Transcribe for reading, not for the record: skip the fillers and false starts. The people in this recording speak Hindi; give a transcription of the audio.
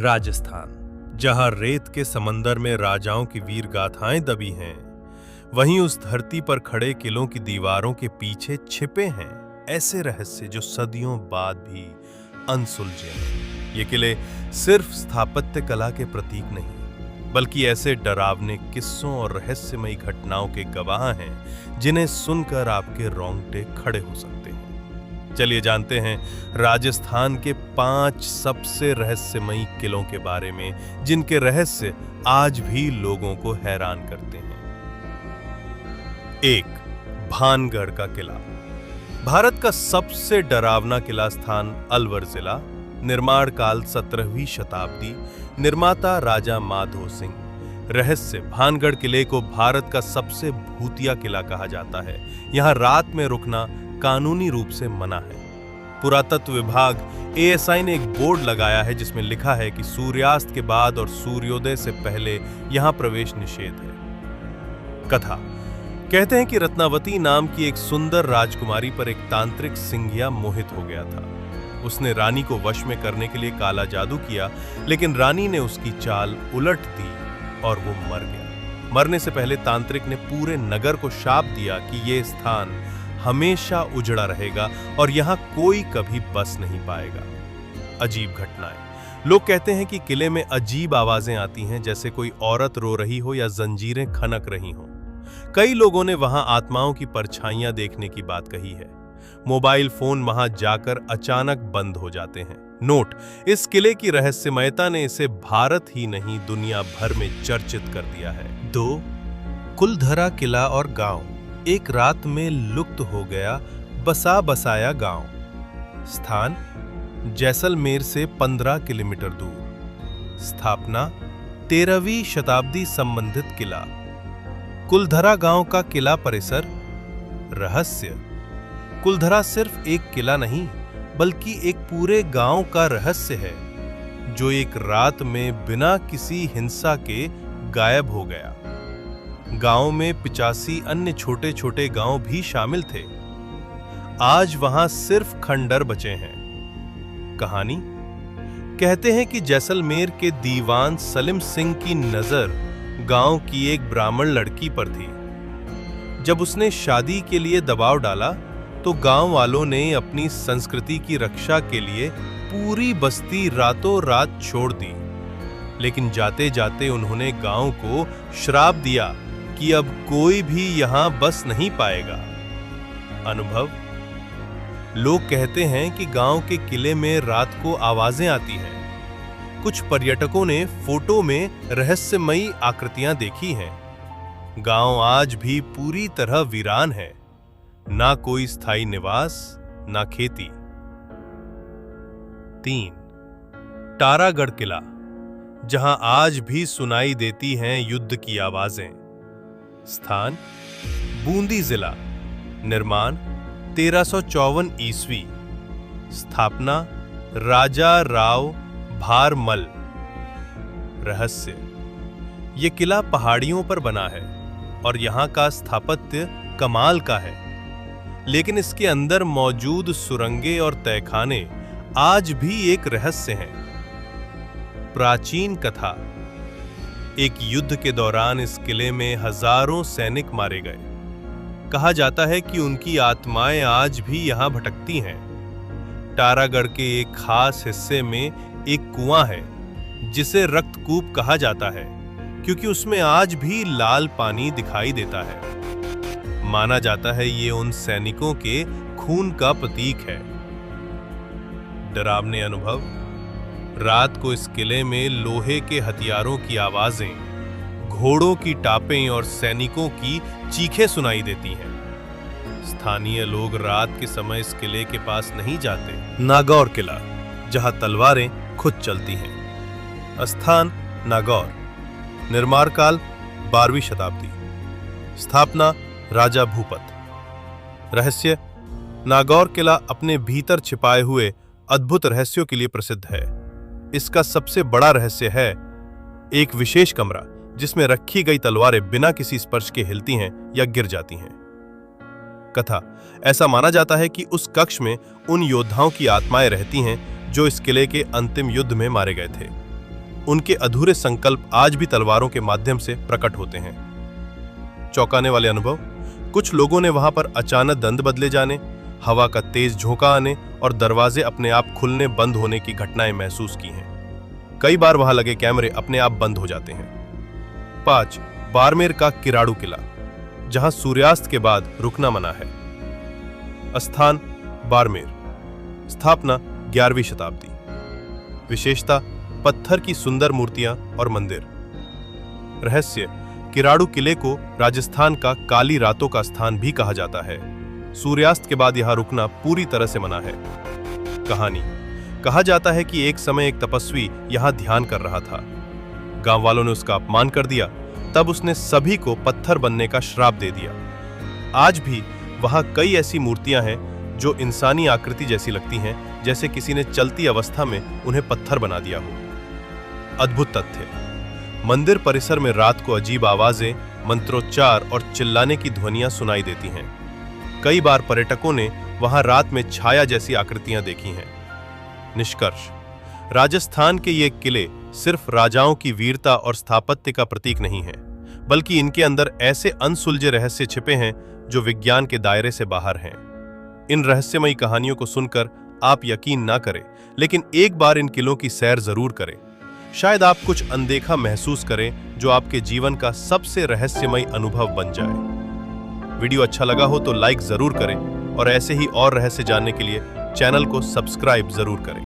राजस्थान, जहां रेत के समंदर में राजाओं की वीर गाथाएं दबी हैं, वहीं उस धरती पर खड़े किलों की दीवारों के पीछे छिपे हैं ऐसे रहस्य जो सदियों बाद भी अनसुलझे हैं। ये किले सिर्फ स्थापत्य कला के प्रतीक नहीं, बल्कि ऐसे डरावने किस्सों और रहस्यमयी घटनाओं के गवाह हैं जिन्हें सुनकर आपके रोंगटे खड़े हो सकते हैं। चलिए जानते हैं राजस्थान के 5 सबसे रहस्यमयी किलों के बारे में, जिनके रहस्य आज भी लोगों को हैरान करते हैं। 1. भानगढ़ का किला। भारत का सबसे डरावना किला स्थान अलवर जिला। निर्माण काल 17वीं शताब्दी। निर्माता राजा माधो सिंह। रहस्य: भानगढ़ किले को भारत का सबसे भूतिया किला कहा जाता है। यहां रात में रुकना कानूनी रूप से मना है। पुरातत्व विभाग एएसआई ने एक बोर्ड लगाया है जिसमें लिखा है कि सूर्यास्त के बाद और सूर्योदय से पहले यहां प्रवेश निषेध है। कथा: कहते हैं कि रत्नावती नाम की एक सुंदर राजकुमारी पर एक तांत्रिक सिंघिया मोहित हो गया था। उसने रानी को वश में करने के लिए काला जादू किया, लेकिन रानी ने उसकी चाल उलट दी और वो मर गया। मरने से पहले तांत्रिक ने पूरे नगर को शाप दिया कि यह स्थान हमेशा उजड़ा रहेगा और यहां कोई कभी बस नहीं पाएगा। अजीब घटनाएं: लोग कहते हैं कि किले में अजीब आवाजें आती हैं, जैसे कोई औरत रो रही हो या जंजीरें खनक रही हों। कई लोगों ने वहां आत्माओं की परछाइयां देखने की बात कही है। मोबाइल फोन वहां जाकर अचानक बंद हो जाते हैं। नोट: इस किले की रहस्यमयता ने इसे भारत ही नहीं दुनिया भर में चर्चित कर दिया है। 2. कुलधरा किला और गांव। एक रात में लुप्त हो गया बसा बसाया गांव। स्थान: जैसलमेर से 15 किलोमीटर दूर। स्थापना: 13वीं शताब्दी। संबंधित किला। कुलधरा गांव का किला परिसर। रहस्य: कुलधरा सिर्फ एक किला नहीं, बल्कि एक पूरे गांव का रहस्य है, जो एक रात में बिना किसी हिंसा के गायब हो गया। गांव में 85 अन्य छोटे छोटे गांव भी शामिल थे। आज वहां सिर्फ खंडर बचे हैं। कहानी: कहते हैं कि जैसलमेर के दीवान सलीम सिंह की नजर गांव की एक ब्राह्मण लड़की पर थी। जब उसने शादी के लिए दबाव डाला तो गांव वालों ने अपनी संस्कृति की रक्षा के लिए पूरी बस्ती रातों रात छोड़ दी। लेकिन जाते जाते उन्होंने गांव को श्राप दिया कि अब कोई भी यहां बस नहीं पाएगा। अनुभव: लोग कहते हैं कि गांव के किले में रात को आवाजें आती हैं। कुछ पर्यटकों ने फोटो में रहस्यमयी आकृतियां देखी हैं। गांव आज भी पूरी तरह वीरान है, ना कोई स्थायी निवास, ना खेती। 3. तारागढ़ किला, जहां आज भी सुनाई देती हैं युद्ध की आवाजें। स्थान: बूंदी जिला। निर्माण: 1354 ईस्वी। स्थापना: राजा राव भारमल। रहस्य: यह किला पहाड़ियों पर बना है और यहां का स्थापत्य कमाल का है, लेकिन इसके अंदर मौजूद सुरंगें और तहखाने आज भी एक रहस्य हैं। प्राचीन कथा: एक युद्ध के दौरान इस किले में हजारों सैनिक मारे गए। कहा जाता है कि उनकी आत्माएं आज भी यहां भटकती हैं। तारागढ़ के एक खास हिस्से में एक कुआं है जिसे रक्तकूप कहा जाता है, क्योंकि उसमें आज भी लाल पानी दिखाई देता है। माना जाता है ये उन सैनिकों के खून का प्रतीक है। डरावने अनुभव: रात को इस किले में लोहे के हथियारों की आवाजें, घोड़ों की टापें और सैनिकों की चीखें सुनाई देती हैं। स्थानीय लोग रात के समय इस किले के पास नहीं जाते। नागौर किला, जहां तलवारें खुद चलती हैं। स्थान: नागौर। निर्माण काल 12वीं शताब्दी। स्थापना: राजा भूपत। रहस्य: नागौर किला अपने भीतर छिपाए हुए अद्भुत रहस्यों के लिए प्रसिद्ध है। इसका सबसे बड़ा रहस्य है एक विशेष कमरा जिसमें रखी गई तलवारें बिना किसी स्पर्श के हिलती हैं या गिर जाती हैं। कथा: ऐसा माना जाता है कि उस कक्ष में उन योद्धाओं की आत्माएं रहती हैं जो इस किले के अंतिम युद्ध में मारे गए थे। उनके अधूरे संकल्प आज भी तलवारों के माध्यम से प्रकट होते हैं। चौंकाने वाले अनुभव। कुछ लोगों ने वहां पर अचानक दंड बदले जाने, हवा का तेज झोंका आने और दरवाजे अपने आप खुलने बंद होने की घटनाएं महसूस की हैं। कई बार वहां लगे कैमरे अपने आप बंद हो जाते हैं। 5. बाड़मेर का किराड़ू किला, जहां सूर्यास्त के बाद रुकना मना है। स्थान बाड़मेर। स्थापना 11वीं शताब्दी। विशेषता पत्थर की सुंदर मूर्तियां और मंदिर। रहस्य किराड़ू किले को राजस्थान का काली रातों का स्थान भी कहा जाता है। सूर्यास्त के बाद यहां रुकना पूरी तरह से मना है। कहानी। कहा जाता है कि एक समय एक तपस्वी यहां ध्यान कर रहा था। गांव वालों ने उसका अपमान कर दिया, तब उसने सभी को पत्थर बनने का श्राप दे दिया। आज भी वहां कई ऐसी मूर्तियां हैं जो इंसानी आकृति जैसी लगती हैं, जैसे किसी ने चलती अवस्था में उन्हें पत्थर बना दिया हो। अद्भुत तथ्य। मंदिर परिसर में रात को अजीब आवाजें, मंत्रोच्चार और चिल्लाने की ध्वनियां सुनाई देती हैं। कई बार पर्यटकों ने वहां रात में छाया जैसी आकृतियां देखी हैं। निष्कर्ष। राजस्थान के ये किले सिर्फ राजाओं की वीरता और स्थापत्य का प्रतीक नहीं है, बल्कि इनके अंदर ऐसे अनसुलझे रहस्य छिपे हैं जो विज्ञान के दायरे से बाहर हैं। इन रहस्यमयी कहानियों को सुनकर आप यकीन ना करें, लेकिन एक बार इन किलों की सैर जरूर करें। शायद आप कुछ अनदेखा महसूस करें जो आपके जीवन का सबसे रहस्यमयी अनुभव बन जाए। वीडियो अच्छा लगा हो तो लाइक जरूर करें और ऐसे ही और रहस्य जानने के लिए चैनल को सब्सक्राइब जरूर करें।